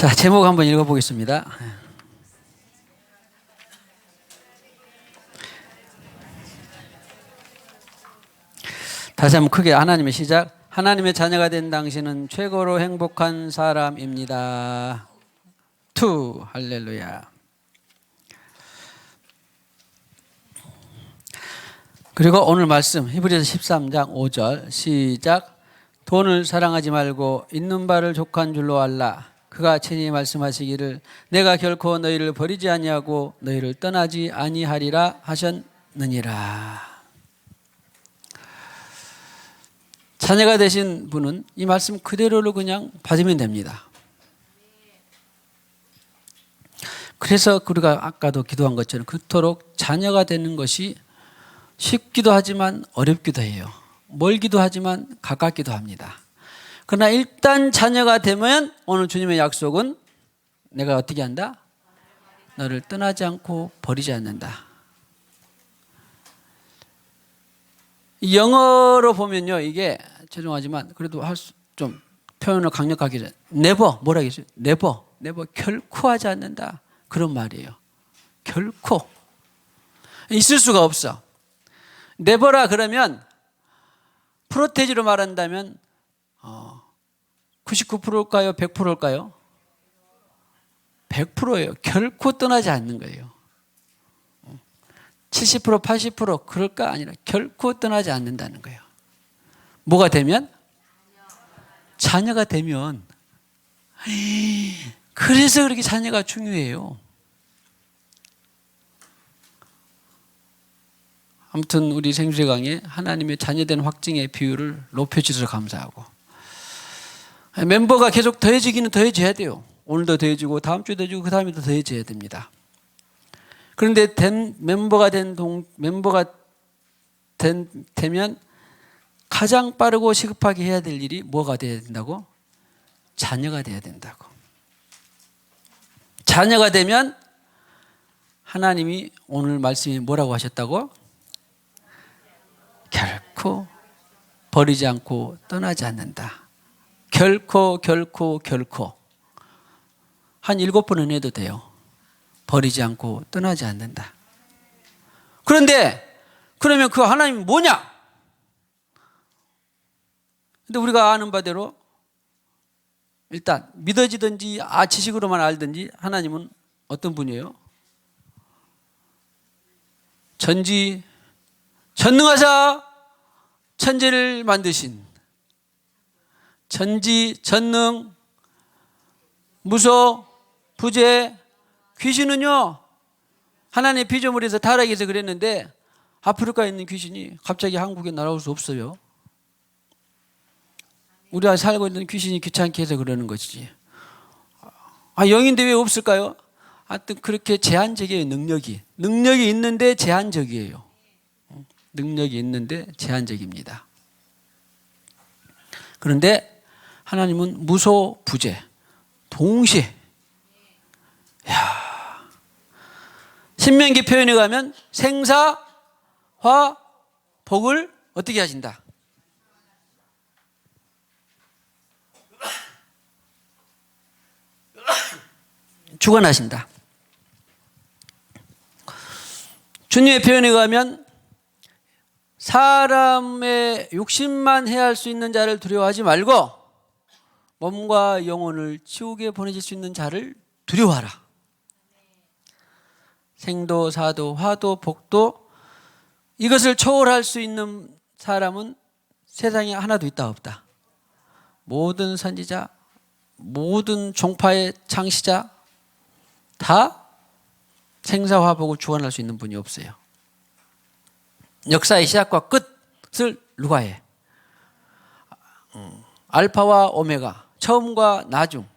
자, 제목 한번 읽어보겠습니다. 다시 한번 크게 하나님의 시작. 하나님의 자녀가 된 당신은 최고로 행복한 사람입니다. 투 할렐루야. 그리고 오늘 말씀 히브리서 13장 5절 시작. 돈을 사랑하지 말고 있는 바를 족한 줄로 알라. 그가 친히 말씀하시기를 내가 결코 너희를 버리지 아니하고 너희를 떠나지 아니하리라 하셨느니라. 자녀가 되신 분은 이 말씀 그대로를 그냥 받으면 됩니다. 그래서 우리가 아까도 기도한 것처럼 그토록 자녀가 되는 것이 쉽기도 하지만 어렵기도 해요. 멀기도 하지만 가깝기도 합니다. 그러나 일단 자녀가 되면 오늘 주님의 약속은 내가 어떻게 한다? 너를 떠나지 않고 버리지 않는다. 영어로 보면요, 이게 죄송하지만 그래도 좀 표현을 강력하게 never 뭐라 하겠어요? never 결코 하지 않는다. 그런 말이에요. 결코 있을 수가 없어. never라 그러면 프로테지로 말한다면 99%일까요? 100%일까요? 100%예요. 결코 떠나지 않는 거예요. 70%, 80% 그럴까? 아니라 결코 떠나지 않는다는 거예요. 뭐가 되면? 자녀가 되면. 그래서 그렇게 자녀가 중요해요. 아무튼 우리 생수의 강에 하나님의 자녀된 확증의 비율을 높여주셔서 감사하고, 멤버가 계속 더해지기는 더해져야 돼요. 오늘도 더해지고 다음 주에 더해지고 그 다음에도 더해져야 됩니다. 그런데 멤버가 되면 가장 빠르고 시급하게 해야 될 일이 뭐가 돼야 된다고? 자녀가 돼야 된다고. 자녀가 되면 하나님이 오늘 말씀이 뭐라고 하셨다고? 결코 버리지 않고 떠나지 않는다. 결코 한 7번은 해도 돼요. 버리지 않고 떠나지 않는다. 그런데 그러면 그 하나님이 뭐냐? 근데 우리가 아는 바대로 일단 믿어지든지 지식으로만 알든지 하나님은 어떤 분이에요? 전능하사 천지를 만드신 전능 무소 부재 귀신은요, 하나님의 피조물에서 타락해서 그랬는데 아프리카에 있는 귀신이 갑자기 한국에 날아올 수 없어요. 우리가 살고 있는 귀신이 귀찮게 해서 그러는 것이지. 영인데 왜 없을까요? 하여튼 그렇게 제한적이에요. 능력이 있는데 제한적이에요. 능력이 있는데 제한적입니다. 그런데 하나님은 무소부재 동시에, 신명기 표현에 가면 생사, 화, 복을 어떻게 하신다? 주관하신다. 주님의 표현에 가면 사람의 욕심만 해할 수 있는 자를 두려워하지 말고 몸과 영혼을 지옥에 보내실 수 있는 자를 두려워하라. 생도, 사도, 화도, 복도 이것을 초월할 수 있는 사람은 세상에 하나도 있다 없다. 모든 선지자, 모든 종파의 창시자 다 생사화복을 주관할 수 있는 분이 없어요. 역사의 시작과 끝을 누가 해? 알파와 오메가, 처음과 나중.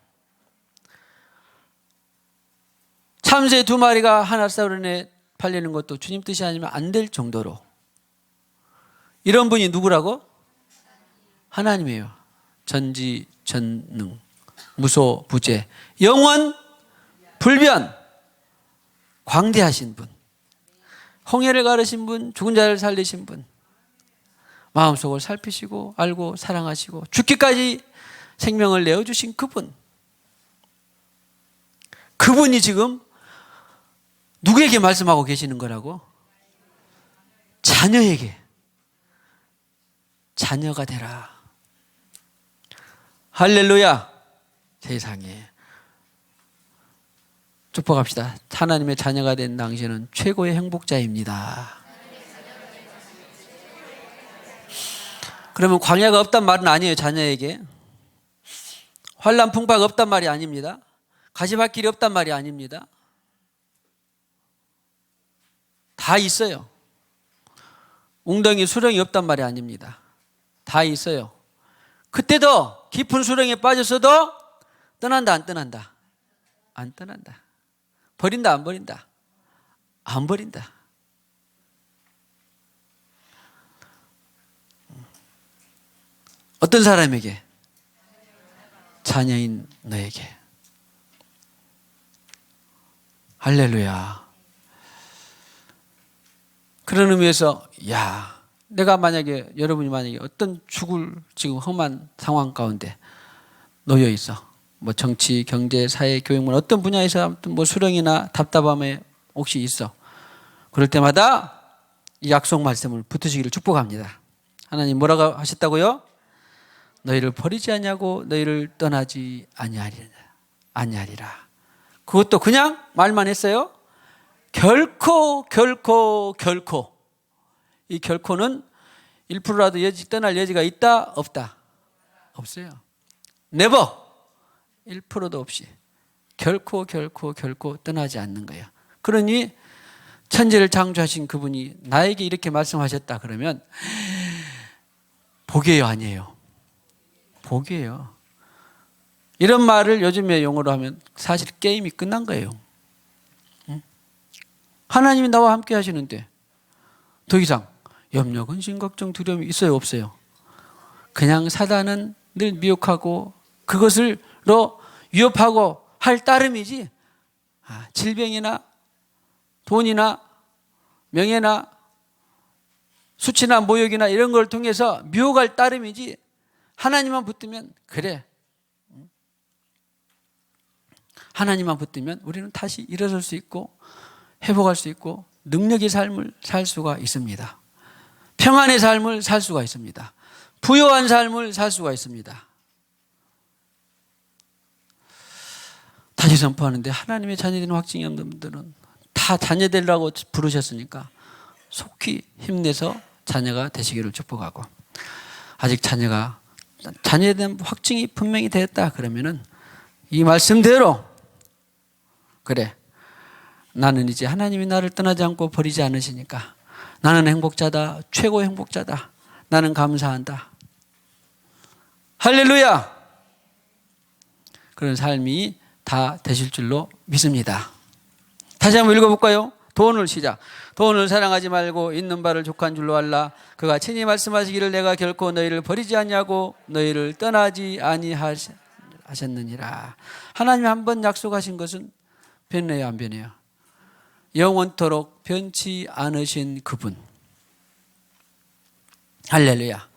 참새 2마리가 하나 싸우려내 팔리는 것도 주님 뜻이 아니면 안 될 정도로 이런 분이 누구라고? 하나님이에요. 전지전능 무소부재 영원 불변 광대하신 분, 홍해를 가르신 분, 죽은 자를 살리신 분, 마음속을 살피시고 알고 사랑하시고 죽기까지 생명을 내어주신 그분, 그분이 지금 누구에게 말씀하고 계시는 거라고? 자녀에게. 자녀가 되라. 할렐루야. 세상에. 축복합시다. 하나님의 자녀가 된 당신은 최고의 행복자입니다. 그러면 광야가 없단 말은 아니에요. 자녀에게. 환난 풍파가 없단 말이 아닙니다. 가시밭길이 없단 말이 아닙니다. 다 있어요. 웅덩이 수렁이 없단 말이 아닙니다. 다 있어요. 그때도 깊은 수렁에 빠졌어도 떠난다 안 떠난다? 안 떠난다. 버린다 안 버린다? 안 버린다. 어떤 사람에게? 자녀인 너에게. 할렐루야. 그런 의미에서 내가 만약에 여러분이 만약에 어떤 죽을 지금 험한 상황 가운데 놓여 있어. 뭐 정치, 경제, 사회, 교육, 어떤 분야에서 아무튼 뭐 수렁이나 답답함에 혹시 있어. 그럴 때마다 이 약속 말씀을 붙으시기를 축복합니다. 하나님 뭐라고 하셨다고요? 너희를 버리지 아니하고 너희를 떠나지 아니하리라. 그것도 그냥 말만 했어요? 결코. 이 결코는 1%라도 떠날 여지가 있다? 없다? 없어요. never. 1%도 없이. 결코 떠나지 않는 거예요. 그러니 천지를 창조하신 그분이 나에게 이렇게 말씀하셨다 그러면 복이에요, 아니에요? 복이에요. 이런 말을 요즘의 용어로 하면 사실 게임이 끝난 거예요. 하나님이 나와 함께 하시는데 더 이상 염려, 근심, 걱정, 두려움이 있어요, 없어요? 그냥 사단은 늘 미혹하고 그것을로 위협하고 할 따름이지 질병이나 돈이나 명예나 수치나 모욕이나 이런 걸 통해서 미혹할 따름이지 하나님만 붙들면 그래. 하나님만 붙들면 우리는 다시 일어설 수 있고 회복할 수 있고 능력의 삶을 살 수가 있습니다. 평안의 삶을 살 수가 있습니다. 부요한 삶을 살 수가 있습니다. 다시 선포하는데 하나님의 자녀되는 확증이 없는 분들은 다 자녀되라고 부르셨으니까 속히 힘내서 자녀가 되시기를 축복하고 아직 자녀에 대한 확증이 분명히 되었다 그러면은 이 말씀대로 그래 나는 이제 하나님이 나를 떠나지 않고 버리지 않으시니까 나는 행복자다. 최고 행복자다. 나는 감사한다. 할렐루야. 그런 삶이 다 되실 줄로 믿습니다. 다시 한번 읽어볼까요? 돈을 사랑하지 말고 있는 바를 족한 줄로 알라. 그가 친히 말씀하시기를 내가 결코 너희를 버리지 아니하고 너희를 떠나지 아니하셨느니라. 하나님이 한번 약속하신 것은 변해요, 안 변해요? 영원토록 변치 않으신 그분. 할렐루야.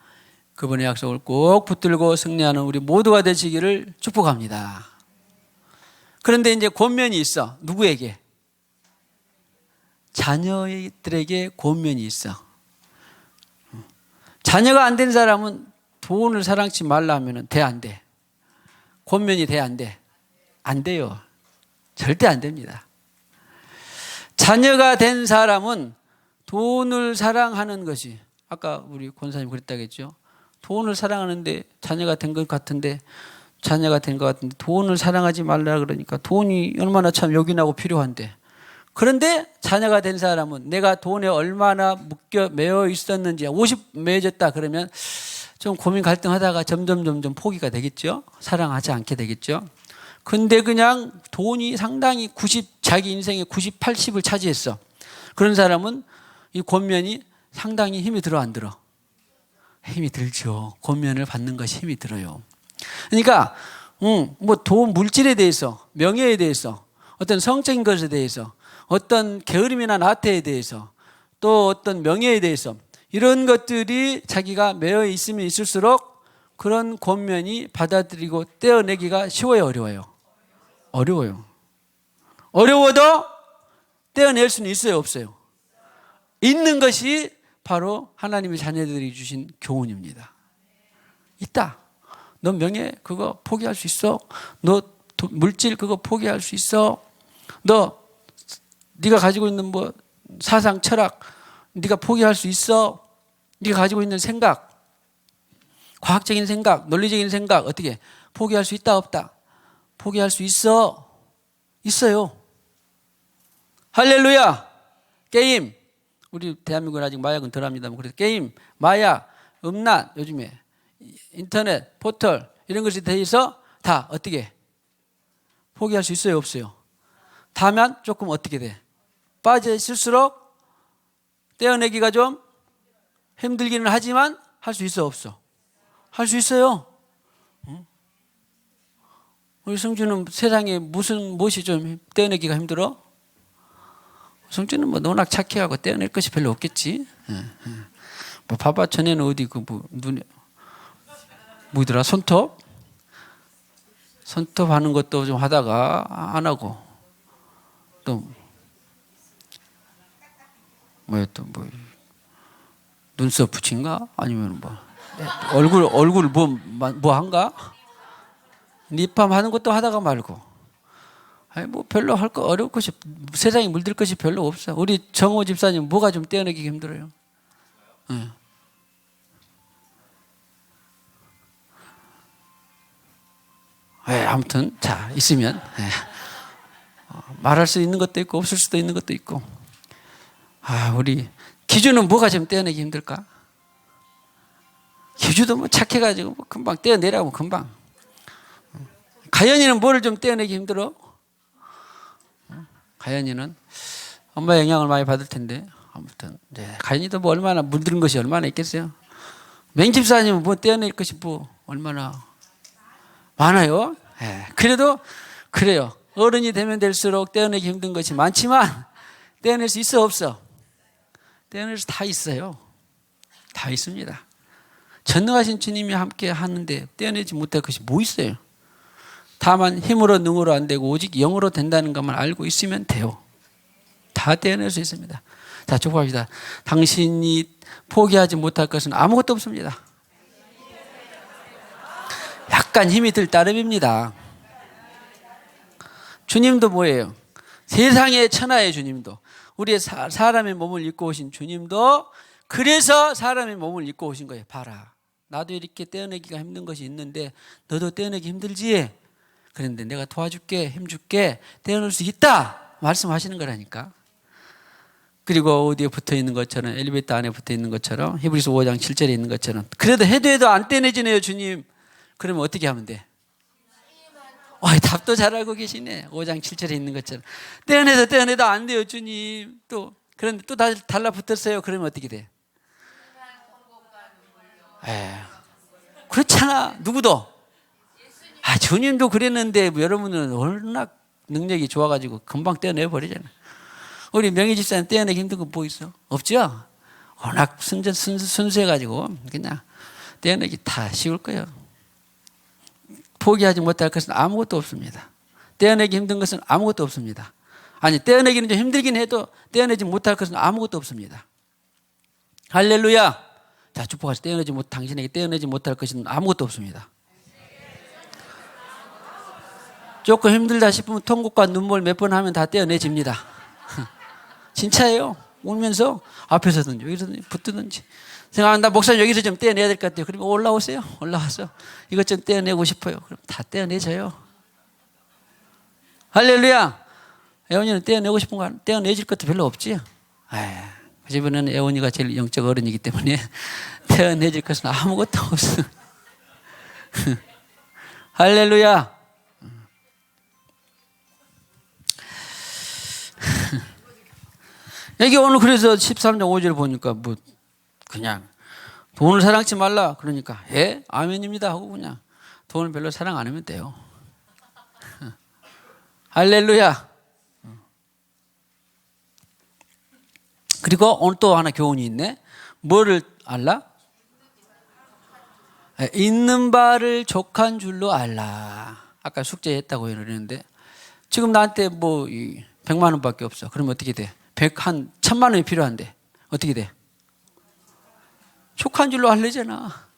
그분의 약속을 꼭 붙들고 승리하는 우리 모두가 되시기를 축복합니다. 그런데 이제 권면이 있어. 누구에게? 자녀들에게 권면이 있어. 자녀가 안 된 사람은 돈을 사랑치 말라 하면 돼, 안 돼? 권면이 돼, 안 돼? 안 돼요. 절대 안 됩니다. 자녀가 된 사람은 돈을 사랑하는 것이 아까 우리 권사님 그랬다겠죠. 돈을 사랑하는데 자녀가 된 것 같은데 돈을 사랑하지 말라 그러니까 돈이 얼마나 참 요긴하고 필요한데 그런데 자녀가 된 사람은 내가 돈에 얼마나 매여 있었는지 50 매여졌다 그러면 좀 고민 갈등하다가 점점 포기가 되겠죠. 사랑하지 않게 되겠죠. 근데 그냥 돈이 상당히 자기 인생의 90, 80을 차지했어. 그런 사람은 이 권면이 상당히 힘이 들어 안 들어? 힘이 들죠. 권면을 받는 것이 힘이 들어요. 그러니까 뭐 돈 물질에 대해서 명예에 대해서 어떤 성적인 것에 대해서 어떤 게으름이나 나태에 대해서 또 어떤 명예에 대해서 이런 것들이 자기가 매여 있으면 있을수록 그런 권면이 받아들이고 떼어내기가 쉬워요, 어려워요? 어려워요. 어려워도 떼어낼 수는 있어요, 없어요? 있는 것이 바로 하나님의 자녀들이 주신 교훈입니다. 있다. 너 명예 그거 포기할 수 있어? 너 물질 그거 포기할 수 있어? 너 네가 가지고 있는 뭐 사상 철학 네가 포기할 수 있어? 네가 가지고 있는 생각, 과학적인 생각, 논리적인 생각 어떻게 포기할 수 있다 없다? 포기할 수 있어. 있어요. 할렐루야. 게임, 우리 대한민국은 아직 마약은 덜합니다만 그래서 게임, 마약, 음란, 요즘에 인터넷, 포털 이런 것이 대해서 다 어떻게 포기할 수 있어요 없어요? 다만 조금 어떻게 돼? 빠져 있을수록 떼어내기가 좀 힘들기는 하지만 할 수 있어 없어? 할 수 있어요. 우리 성주는 세상에 무엇이 좀 떼어내기가 힘들어? 성주는 뭐 워낙 착해하고 떼어낼 것이 별로 없겠지. 뭐 봐봐 전에는 어디 그 뭐 눈에 뭐더라 손톱 하는 것도 좀 하다가 안 하고 또 뭐야 또 뭐 눈썹 붙인가 아니면 뭐 얼굴 뭐 한가 립밤 하는 것도 하다가 말고 아니 뭐 별로 할 거 어려울 것이 세상에 물들 것이 별로 없어. 우리 정호 집사님 뭐가 좀 떼어내기 힘들어요? 응. 아무튼 자 있으면 말할 수 있는 것도 있고 없을 수도 있는 것도 있고 우리 기주는 뭐가 좀 떼어내기 힘들까? 기주도 뭐 착해가지고 뭐 금방 떼어내라고 금방. 가연이는 뭐를 좀 떼어내기 힘들어? 가연이는 엄마 영향을 많이 받을 텐데 아무튼 가연이도 뭐 얼마나 물든 것이 얼마나 있겠어요? 맹집사님은 뭐 떼어낼 것이 뭐 얼마나 많아요. 그래도 그래요. 어른이 되면 될수록 떼어내기 힘든 것이 많지만 떼어낼 수 있어 없어? 떼어낼 수 다 있어요. 다 있습니다. 전능하신 주님이 함께 하는데 떼어내지 못할 것이 뭐 있어요? 다만 힘으로 능으로 안 되고 오직 영으로 된다는 것만 알고 있으면 돼요. 다 떼어낼 수 있습니다. 자, 축복합시다. 당신이 포기하지 못할 것은 아무것도 없습니다. 약간 힘이 들 따름입니다. 주님도 뭐예요? 세상의 천하의 주님도 우리의 사람의 몸을 입고 오신 주님도 그래서 사람의 몸을 입고 오신 거예요. 봐라. 나도 이렇게 떼어내기가 힘든 것이 있는데 너도 떼어내기 힘들지? 그런데 내가 도와줄게, 힘줄게, 떼어낼 수 있다 말씀하시는 거라니까. 그리고 어디에 붙어 있는 것처럼 엘리베이터 안에 붙어 있는 것처럼 히브리서 5장 7절에 있는 것처럼 그래도 해도 안 떼내지네요 주님. 그러면 어떻게 하면 돼? 답도 잘 알고 계시네. 5장 7절에 있는 것처럼 떼어내도 안 돼요 주님. 또 그런데 또 달라붙었어요. 그러면 어떻게 돼? 그렇잖아. 누구도 주님도 그랬는데 여러분은 워낙 능력이 좋아가지고 금방 떼어내버리잖아. 우리 명희 집사님 떼어내기 힘든 거 뭐 있어? 없죠? 워낙 순수해가지고 그냥 떼어내기 다 쉬울 거예요. 포기하지 못할 것은 아무것도 없습니다. 떼어내기 힘든 것은 아무것도 없습니다. 아니 떼어내기는 좀 힘들긴 해도 떼어내지 못할 것은 아무것도 없습니다. 할렐루야. 자, 축복하시 당신에게 떼어내지 못할 것은 아무것도 없습니다. 조금 힘들다 싶으면 통곡과 눈물 몇 번 하면 다 떼어내집니다. 진짜예요. 울면서 앞에서든지 여기서든지 붙든지 생각한다. 목사님 여기서 좀 떼어내야 될 것 같아요. 그러면 올라오세요. 올라와서 이것 좀 떼어내고 싶어요. 그럼 다 떼어내져요. 할렐루야. 애원이는 떼어내고 싶은 거 떼어내질 것도 별로 없지. 그 집에는 애원이가 제일 영적 어른이기 때문에 떼어내질 것은 아무것도 없어. 할렐루야. 여기 오늘 그래서 13장 5절 보니까 뭐 그냥 돈을 사랑치 말라 그러니까 아멘입니다 하고 그냥 돈을 별로 사랑 안 하면 돼요. 할렐루야. 그리고 오늘 또 하나 교훈이 있네. 뭐를 알라? 있는 바를 족한 줄로 알라. 아까 숙제했다고 그러는데 지금 나한테 뭐 100만 원밖에 없어. 그러면 어떻게 돼? 한 1000만 원이 필요한데 어떻게 돼? 족한 줄로 알려잖아.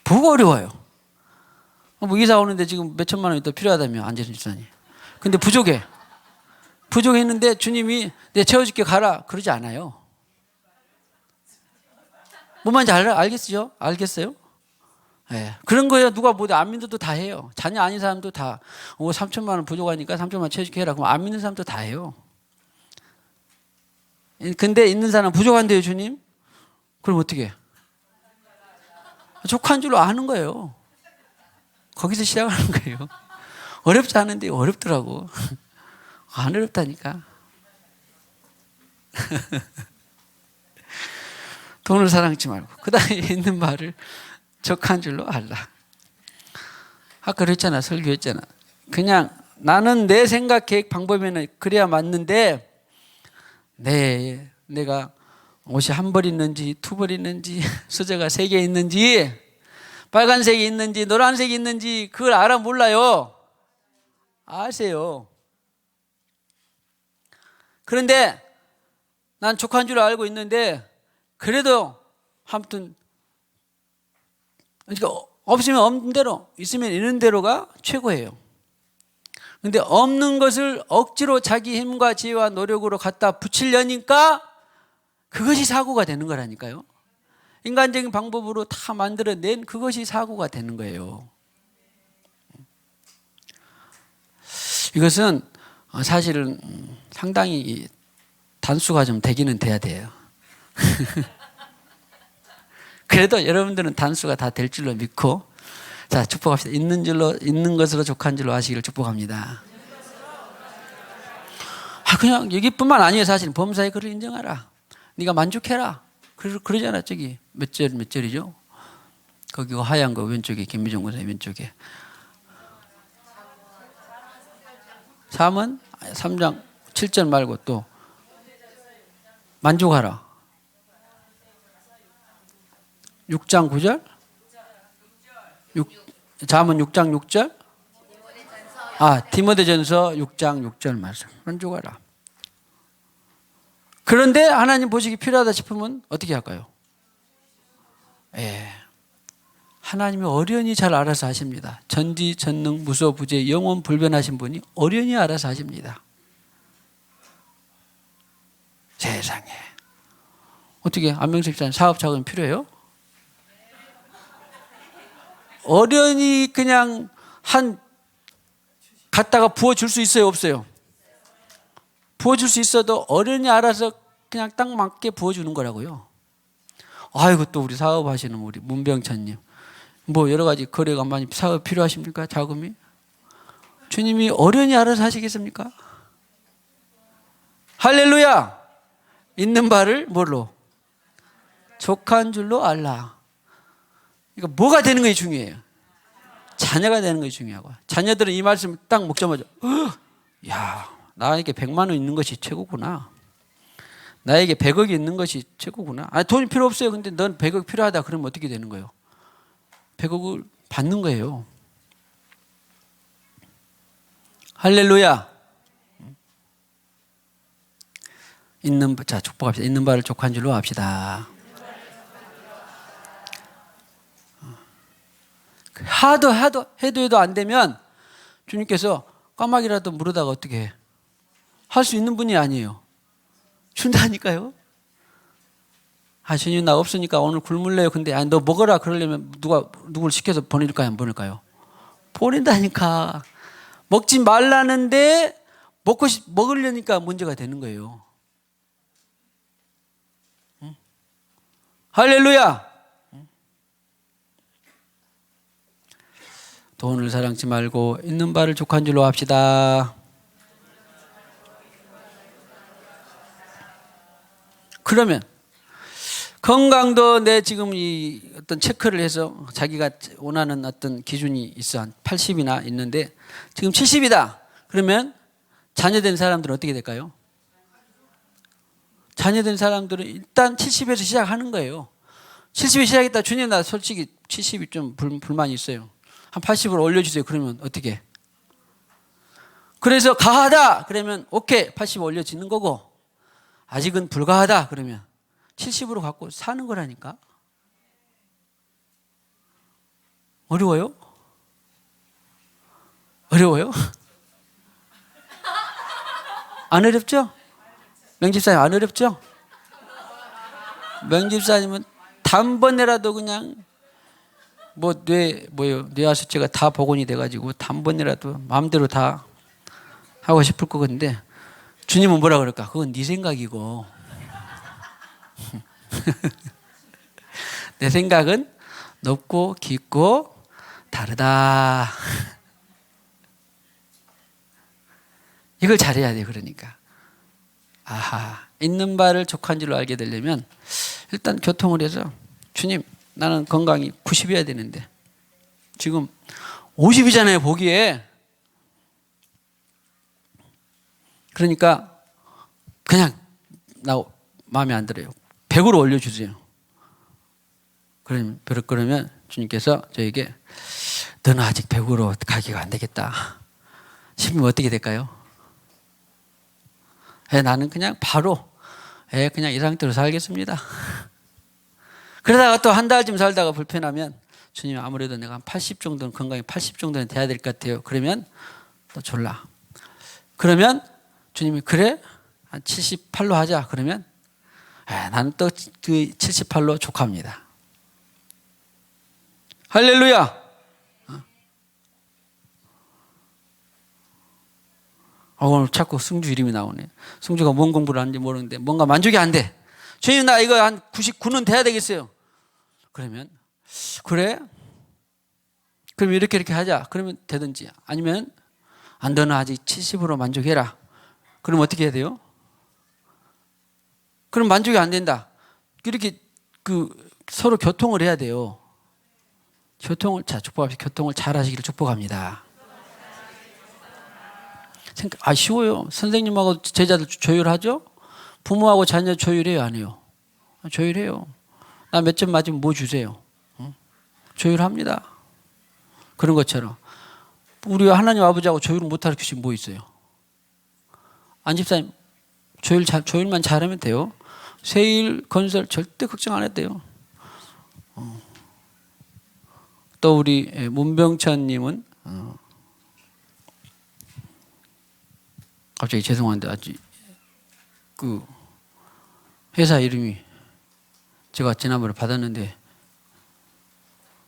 뭐가 어려워요? 뭐 이사 오는데 지금 몇 천만 원이 더 필요하다며 안재선 집사님. 근데 부족해. 부족했는데 주님이 내 채워줄게 가라 그러지 않아요. 뭔 말인지 알겠어요? 알겠어요? 네. 그런 거예요. 누가 뭐든 안 믿어도 다 해요. 자녀 아닌 사람도 다 3천만 원 부족하니까 3천만 원 채워줄게 해라. 그럼 안 믿는 사람도 다 해요. 근데 있는 사람 부족한데요 주님? 그럼 어떻게 해? 족한 줄로 아는 거예요. 거기서 시작하는 거예요. 어렵지 않은데 어렵더라고. 안 어렵다니까. 돈을 사랑치 말고 그 다음에 있는 말을 족한 줄로 알라. 아까 그랬잖아. 설교했잖아. 그냥 나는 내 생각 계획 방법에는 그래야 맞는데 내가 옷이 한 벌 있는지 두 벌 있는지 수저가 3개 있는지 빨간색이 있는지 노란색이 있는지 그걸 알아 몰라요? 아세요. 그런데 난 족한 줄 알고 있는데 그래도 아무튼 그러니까 없으면 없는 대로 있으면 있는 대로가 최고예요. 근데 없는 것을 억지로 자기 힘과 지혜와 노력으로 갖다 붙이려니까 그것이 사고가 되는 거라니까요. 인간적인 방법으로 다 만들어낸 그것이 사고가 되는 거예요. 이것은 사실은 상당히 단수가 좀 되기는 돼야 돼요. 그래도 여러분들은 단수가 다 될 줄로 믿고 자 축복합시다. 있는 것으로 족한 줄로 아시기를 축복합니다. 그냥 여기뿐만 아니에요. 사실 범사의 그를 인정하라. 네가 만족해라. 그러잖아. 저기 몇 절이죠? 거기 하얀 거 왼쪽에 김미정 권사님 왼쪽에 3장 7절 말고 또 만족하라. 6장 9절? 잠언 6장 6절? 디모데전서 6장 6절 말씀. 만족하라. 그런데 하나님 보시기 필요하다 싶으면 어떻게 할까요? 하나님이 어련히 잘 알아서 하십니다. 전지, 전능, 무소, 부재, 영원 불변하신 분이 어련히 알아서 하십니다. 세상에. 어떻게 안명석 집사님 사업 자금 필요해요? 어련히 그냥 갖다가 부어줄 수 있어요? 없어요? 부어줄 수 있어도 어련히 알아서 그냥 딱 맞게 부어주는 거라고요. 아이고 또 우리 사업하시는 우리 문병찬님 뭐 여러 가지 거래가 많이 사업 필요하십니까? 자금이? 주님이 어련히 알아서 하시겠습니까? 할렐루야! 있는 바를 뭘로? 족한 줄로 알라. 그러니까 뭐가 되는 것이 중요해요. 자녀가 되는 것이 중요하고 자녀들은 이 말씀 딱 먹자마자 야 나에게 100만 원 있는 것이 최고구나. 나에게 100억이 있는 것이 최고구나. 돈이 필요 없어요. 근데 넌 100억 필요하다. 그러면 어떻게 되는 거예요? 100억을 받는 거예요. 할렐루야. 자, 축복합시다. 있는 바를 족한 줄로 합시다. 해도 안 되면 주님께서 까마귀라도 물어다가 어떻게 해? 할 수 있는 분이 아니에요. 준다니까요. 주님 나 없으니까 오늘 굶을래요. 근데 너 먹어라 그러려면 누굴 시켜서 보낼까요? 안 보낼까요? 보낸다니까. 먹지 말라는데 먹으려니까 문제가 되는 거예요. 응? 할렐루야. 돈을 사랑치 말고 있는 바를 족한 줄로 합시다. 그러면 건강도 내 지금 이 어떤 체크를 해서 자기가 원하는 어떤 기준이 있어. 한 80이나 있는데 지금 70이다. 그러면 자녀된 사람들은 어떻게 될까요? 자녀된 사람들은 일단 70에서 시작하는 거예요. 70에 시작했다. 주님 나 솔직히 70이 좀 불만이 있어요. 한 80으로 올려주세요. 그러면 어떻게? 그래서 가하다 그러면 오케이 80 올려지는 거고, 아직은 불가하다 그러면 70으로 갖고 사는 거라니까. 어려워요? 어려워요? 안 어렵죠? 명집사님 안 어렵죠? 명집사님은 단번에라도 그냥 뇌하수체가 다 복원이 돼가지고 단번에라도 마음대로 다 하고 싶을 것 같은데, 주님은 뭐라 그럴까? 그건 네 생각이고 내 생각은 높고 깊고 다르다. 이걸 잘해야 돼요. 그러니까 아하, 있는 바를 족한 줄로 알게 되려면 일단 교통을 해서, 주님 나는 건강이 90이어야 되는데 지금 50이잖아요 보기에. 그러니까 그냥 나 마음에 안 들어요. 100으로 올려주세요. 그러면 주님께서 저에게 너는 아직 100으로 가기가 안 되겠다 싶으면 어떻게 될까요? 나는 그냥 바로 그냥 이 상태로 살겠습니다. 그러다가 또 한 달쯤 살다가 불편하면, 주님 아무래도 내가 한 80 정도는, 건강이 80 정도는 돼야 될 것 같아요. 그러면 또 졸라. 그러면 주님이 그래? 한 78로 하자. 그러면 나는 또 그 78로 족합니다. 할렐루야. 오늘 자꾸 승주 이름이 나오네. 승주가 뭔 공부를 하는지 모르는데 뭔가 만족이 안 돼. 주님 나 이거 한 99는 돼야 되겠어요. 그러면 그래? 그럼 이렇게 하자. 그러면 되든지, 아니면 안 너는 아직 70으로 만족해라. 그럼 어떻게 해야 돼요? 그럼 만족이 안 된다. 이렇게 서로 교통을 해야 돼요. 교통을 잘 하시기를 축복합니다. 쉬워요. 선생님하고 제자들 조율하죠? 부모하고 자녀 조율해요, 안 해요? 조율해요. 나 몇 점 맞으면 뭐 주세요? 조율합니다. 그런 것처럼 우리 하나님 아버지하고 조율을 못 가르치시면 뭐 있어요? 안집사님 조율만 잘하면 돼요. 세일 건설 절대 걱정 안 해도 돼요. 또 우리 문병천님은 갑자기 죄송한데 아직 그 회사 이름이 제가 지난번에 받았는데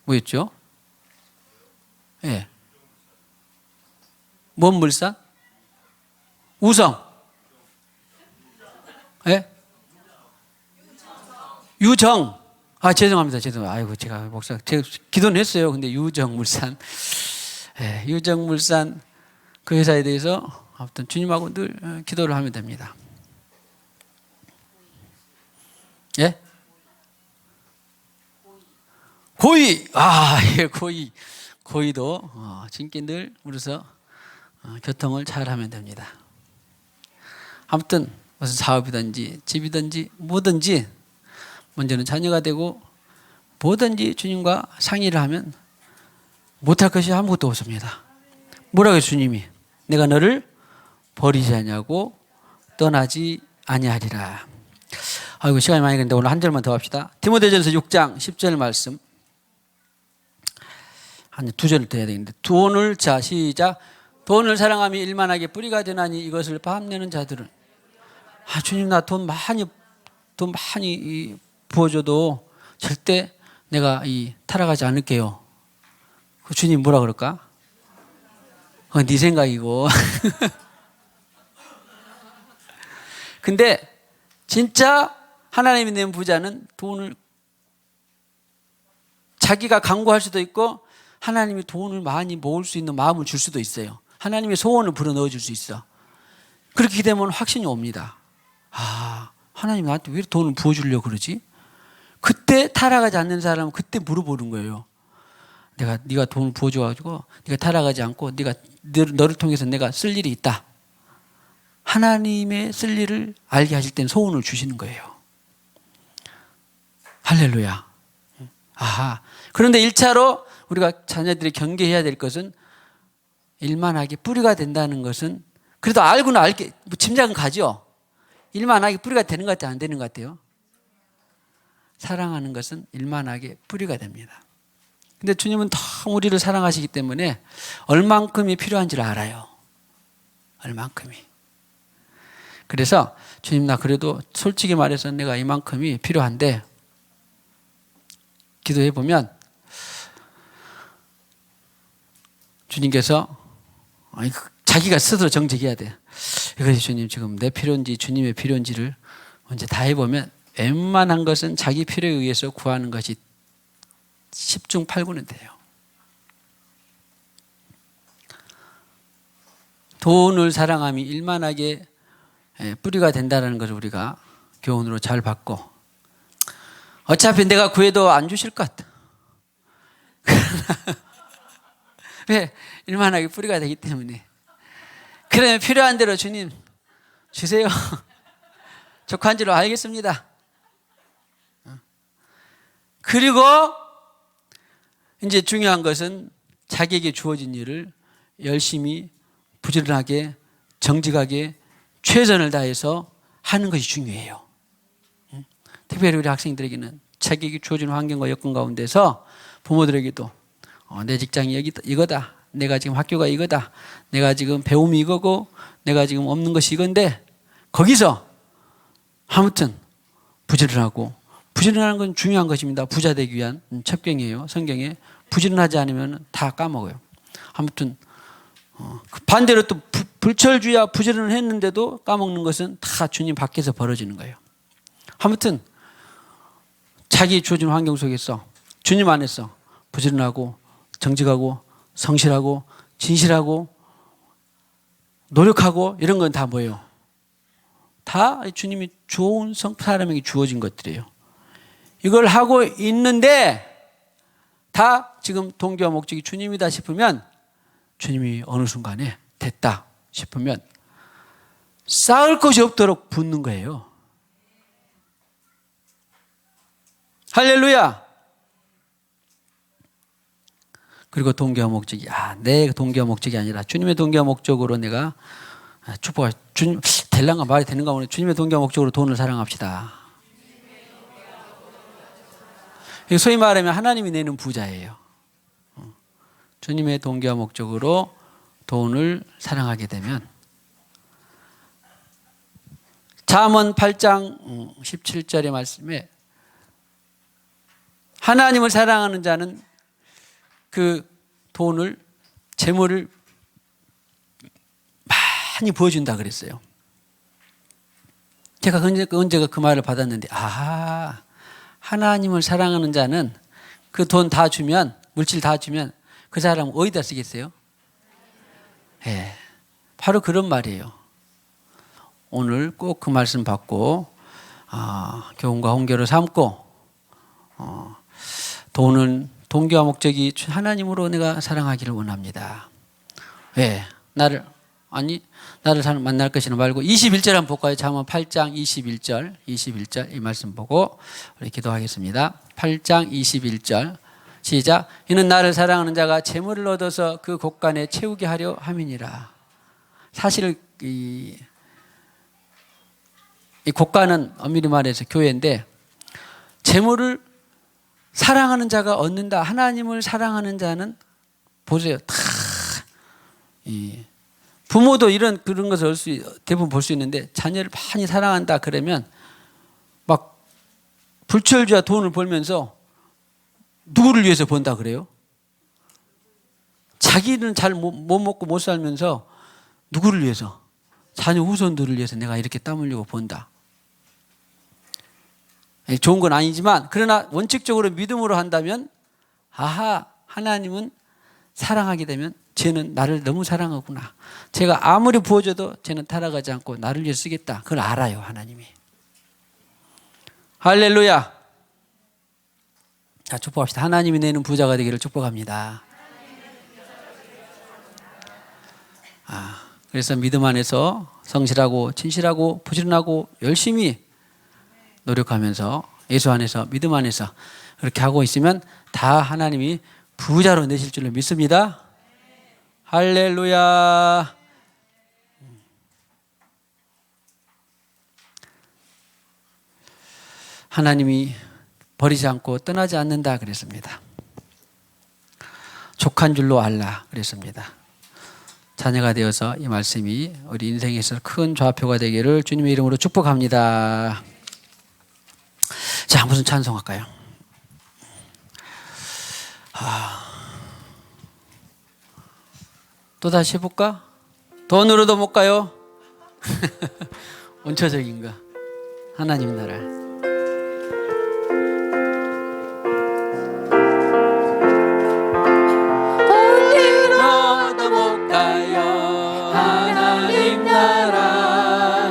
뭐였죠? 예. 뭔 물산? 우성. 예? 유정. 죄송합니다. 아이고, 제가 기도는 했어요. 근데 유정물산. 예, 유정물산 그 회사에 대해서 아무튼 주님하고 늘 기도를 하면 됩니다. 예? 고의. 예, 고의도 주님께 늘 물어서 교통을 잘 하면 됩니다. 아무튼 무슨 사업이든지 집이든지 뭐든지 먼저는 자녀가 되고, 뭐든지 주님과 상의를 하면 못할 것이 아무것도 없습니다. 뭐라고 해요, 주님이? 내가 너를 버리지 아니하고 떠나지 아니하리라. 아이고, 시간이 많이 갔는데 오늘 한 절만 더 합시다. 디모데전서 6장 10절 말씀. 한 두 절을 더 해야 되겠는데, 시작. 돈을 사랑하며 일만하게 뿌리가 되나니 이것을 파함내는 자들은, 주님 나 돈 많이 부어줘도 절대 내가 타락하지 않을게요. 그 주님 뭐라 그럴까? 그건 네 생각이고. 근데 진짜 하나님이 낸 부자는 돈을 자기가 강구할 수도 있고, 하나님이 돈을 많이 모을 수 있는 마음을 줄 수도 있어요. 하나님의 소원을 불어넣어 줄 수 있어. 그렇게 되면 확신이 옵니다. 하나님 나한테 왜 돈을 부어주려고 그러지? 그때 타락하지 않는 사람은 그때 물어보는 거예요. 네가 돈을 부어줘가지고 네가 타락하지 않고 너를 통해서 내가 쓸 일이 있다. 하나님의 쓸 일을 알게 하실 때는 소원을 주시는 거예요. 할렐루야. 그런데 1차로 우리가 자녀들이 경계해야 될 것은, 일만 하게 뿌리가 된다는 것은 그래도 알고는 알게 짐작은 가죠. 일만 하게 뿌리가 되는 것 같아요? 안 되는 것 같아요? 사랑하는 것은 일만 하게 뿌리가 됩니다. 근데 주님은 너무 우리를 사랑하시기 때문에 얼만큼이 필요한지를 알아요. 얼만큼이. 그래서 주님 나 그래도 솔직히 말해서 내가 이만큼이 필요한데 기도해 보면 주님께서 자기가 스스로 정직해야 돼. 이것이 주님 지금 내 필요인지 주님의 필요인지를 먼저 다 해보면 웬만한 것은 자기 필요에 의해서 구하는 것이 10중 8구는 돼요. 돈을 사랑함이 일만하게 뿌리가 된다는 것을 우리가 교훈으로 잘 받고 어차피 내가 구해도 안 주실 것 같아. 왜? 일만하게 뿌리가 되기 때문에. 그러면 필요한 대로 주님 주세요. 족한 줄로 알겠습니다. 그리고 이제 중요한 것은 자기에게 주어진 일을 열심히 부지런하게 정직하게 최선을 다해서 하는 것이 중요해요. 특별히 우리 학생들에게는 자기에게 주어진 환경과 여건 가운데서 부모들에게도 내 직장이 이거다. 내가 지금 학교가 이거다. 내가 지금 배움이 이거고 내가 지금 없는 것이 이건데 거기서 아무튼 부지런하고 부지런하는 건 중요한 것입니다. 부자 되기 위한 첩경이에요. 성경에 부지런하지 않으면 다 까먹어요. 아무튼 반대로 또 불철주야 부지런을 했는데도 까먹는 것은 다 주님 밖에서 벌어지는 거예요. 아무튼 자기 주어진 환경 속에서 주님 안에서 부지런하고 정직하고 성실하고 진실하고 노력하고 이런 건 다 뭐예요? 다 주님이 좋은 사람에게 주어진 것들이에요. 이걸 하고 있는데 다 지금 동기와 목적이 주님이다 싶으면 주님이 어느 순간에 됐다 싶으면 쌓을 것이 없도록 붙는 거예요. 할렐루야. 그리고 동기와 목적이 내 동기와 목적이 아니라 주님의 동기와 목적으로 내가 축복할 주님 될랑가 말이 되는가 보네. 주님의 동기와 목적으로 돈을 사랑합시다. 소위 말하면 하나님이 내는 부자예요. 주님의 동기와 목적으로 돈을 사랑하게 되면 잠언 8장 17절의 말씀에 하나님을 사랑하는 자는 그 돈을 재물을 많이 부어준다 그랬어요. 제가 언제가 그 말을 받았는데 하나님을 사랑하는 자는 그 돈 다 주면 물질 다 주면 그 사람은 어디다 쓰겠어요? 네, 바로 그런 말이에요. 오늘 꼭 그 말씀 받고 교훈과 홍교를 삼고 돈은 동기와 목적이 하나님으로 내가 사랑하기를 원합니다. 왜? 나를 만날 것이나 말고 21절 한번 볼까요? 잠언 8장 21절 이 말씀 보고 우리 기도하겠습니다. 8장 21절 시작. 이는 나를 사랑하는 자가 재물을 얻어서 그 곳간에 채우게 하려 함이니라. 사실 이 곳간은 엄밀히 말해서 교회인데 재물을 사랑하는 자가 얻는다. 하나님을 사랑하는 자는 보세요. 다 부모도 그런 것을 대부분 볼 수 있는데 자녀를 많이 사랑한다 그러면 막 불철주야 돈을 벌면서 누구를 위해서 번다 그래요? 자기는 잘 못 먹고 못 살면서 누구를 위해서? 자녀 후손들을 위해서 내가 이렇게 땀 흘리고 번다. 좋은 건 아니지만 그러나 원칙적으로 믿음으로 한다면 하나님은 사랑하게 되면 쟤는 나를 너무 사랑하구나. 제가 아무리 부어줘도 쟤는 타락하지 않고 나를 위해 쓰겠다. 그걸 알아요, 하나님이. 할렐루야. 자, 축복합시다. 하나님이 내는 부자가 되기를 축복합니다. 그래서 믿음 안에서 성실하고 진실하고 부지런하고 열심히 노력하면서 예수 안에서 믿음 안에서 그렇게 하고 있으면 다 하나님이 부자로 내실 줄로 믿습니다. 할렐루야. 하나님이 버리지 않고 떠나지 않는다 그랬습니다. 족한 줄로 알라 그랬습니다. 자녀가 되어서 이 말씀이 우리 인생에서 큰 좌표가 되기를 주님의 이름으로 축복합니다. 자, 무슨 찬송할까요? 또 다시 해볼까? 돈으로도 못 가요? 원초적인가? 하나님 나라. 돈으로도 못 가요. 하나님 나라.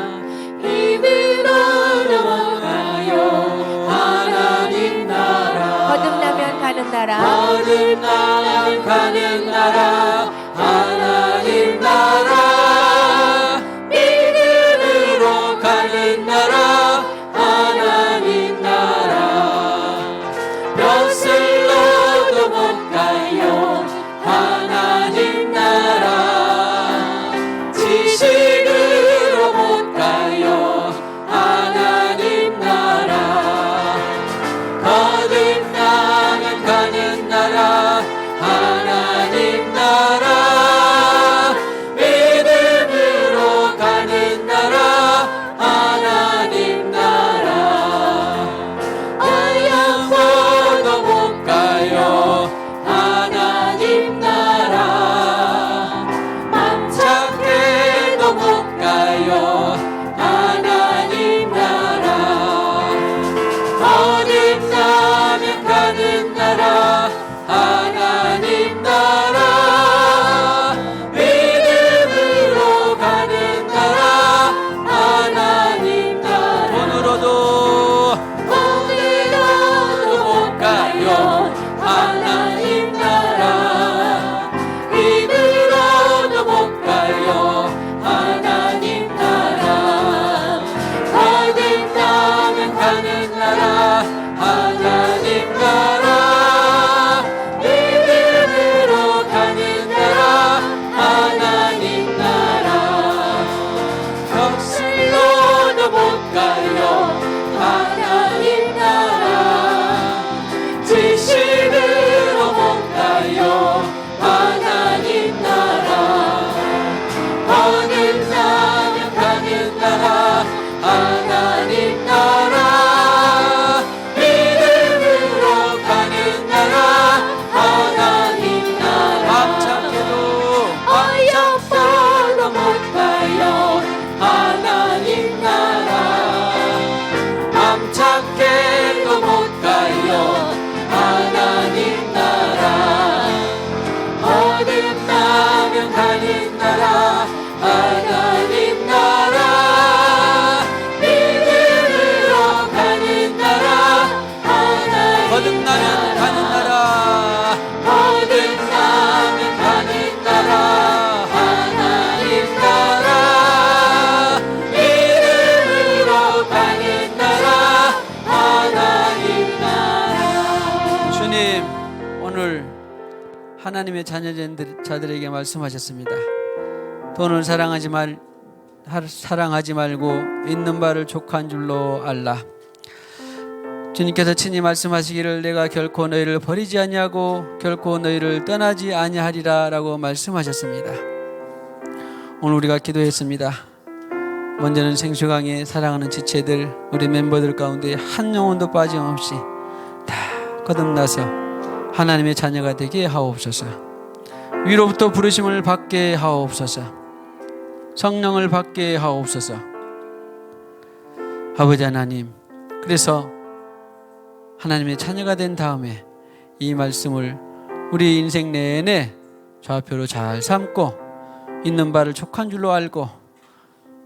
힘으로도 못 가요. 하나님 나라. 거듭나면 가는 나라. 거듭나면 가는 나라. 하나님 나라. 믿음으로 가는 나라. 하나님 나라. 벼슬로도 못 가요. 하나님 나라. 지식으로 못 가요. 하나님 나라. 거듭나면 가는 나라. 하나님 나라. 믿음으로 가는 나라. 하나님 나라. 어려워도 못 가요. 하나님 나라. 맘착해도 못 가요. 하나님 나라. 거듭나면 가는 나라. 하나님 나라. 믿음으로 가는 나라. 하나님 나라. 돈으로도 못 가요. 하나님 나라. 힘으로도 못 가요. 하나님 나라. 거듭나면 가는 나라. 하나님 나라. 믿음으로 가는 나라. 하나님 나라. 벽실로도 못 가요. 하나님 나라. 지식으로 못 가요. 하나님 나라. 거듭나면 가는 나라. 하나님 나라. 믿음으로 가는 나라. 하나님 나라. 어여뻐도 못 가요. 하나님 나라. 맘착해도 못 가요. 하나님 나라. 거듭나면 가는 나라. 하나님 나라. 믿음으로 가는 나라. 하나님 거듭나면 가는 나라. 거듭나면 가는 나라. 하나님 나라. 믿음으로 가는 나라. 하나님 나라. 주님, 오늘 하나님의 자녀들에게 말씀하셨습니다. 돈을 사랑하지 말고 있는 바를 족한 줄로 알라. 주님께서 친히 말씀하시기를 내가 결코 너희를 버리지 아니하고 결코 너희를 떠나지 아니하리라 라고 말씀하셨습니다. 오늘 우리가 기도했습니다. 먼저는 생수강에 사랑하는 지체들, 우리 멤버들 가운데 한 영혼도 빠짐없이 다 거듭나서 하나님의 자녀가 되게 하옵소서. 위로부터 부르심을 받게 하옵소서. 성령을 받게 하옵소서. 아버지 하나님, 그래서 하나님의 자녀가 된 다음에 이 말씀을 우리 인생 내내 좌표로 잘 삼고 있는 바를 족한 줄로 알고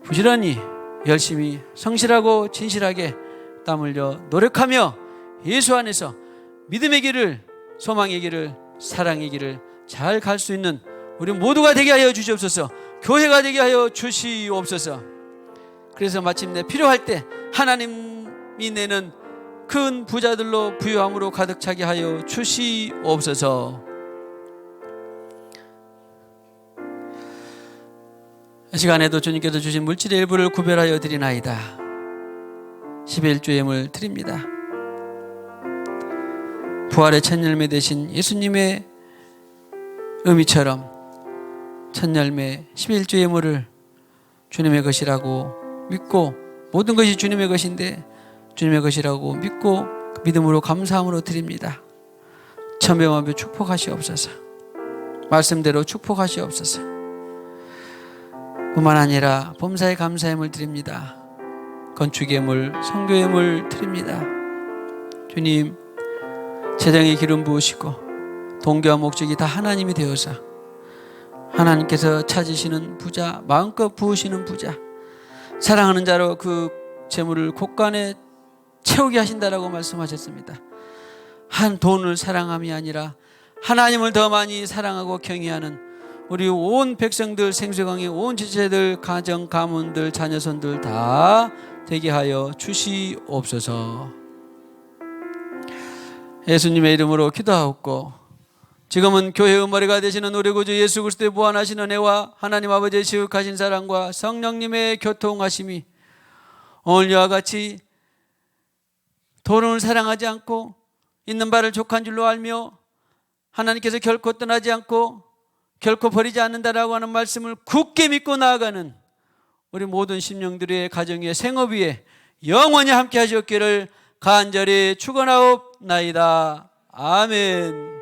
부지런히 열심히 성실하고 진실하게 땀 흘려 노력하며 예수 안에서 믿음의 길을, 소망의 길을, 사랑의 길을 잘 갈 수 있는 우리 모두가 되게 하여 주시옵소서. 교회가 되게 하여 주시옵소서. 그래서 마침내 필요할 때 하나님이 내는 큰 부자들로 부유함으로 가득 차게 하여 주시옵소서. 이 시간에도 주님께서 주신 물질의 일부를 구별하여 드리나이다. 11조 예물 드립니다. 부활의 첫 열매 되신 예수님의 의미처럼 첫 열매 11조 예물을 주님의 것이라고 믿고, 모든 것이 주님의 것인데 주님의 것이라고 믿고 믿음으로 감사함으로 드립니다. 천배만배 축복하시옵소서. 말씀대로 축복하시옵소서. 뿐만 아니라 범사에 감사함을 드립니다. 건축예물, 선교예물 드립니다. 주님, 재정에 기름 부으시고 동기와 목적이 다 하나님이 되어서 하나님께서 찾으시는 부자, 마음껏 부으시는 부자, 사랑하는 자로 그 재물을 곳간에 채우게 하신다라고 말씀하셨습니다. 한 돈을 사랑함이 아니라 하나님을 더 많이 사랑하고 경외하는 우리 온 백성들, 생수강의 온 지체들, 가정, 가문들, 자녀손들 다 되게 하여 주시옵소서. 예수님의 이름으로 기도하옵고, 지금은 교회의 머리가 되시는 우리 구주 예수 그리스도의 무한하신 은혜와 하나님 아버지의 지극하신 사랑과 성령님의 교통하심이 오늘과 같이 돈을 사랑하지 않고 있는 바를 족한 줄로 알며 하나님께서 결코 떠나지 않고 결코 버리지 않는다라고 하는 말씀을 굳게 믿고 나아가는 우리 모든 심령들의 가정 위에, 생업 위에 영원히 함께 하시옵기를 간절히 축원하옵나이다. 아멘.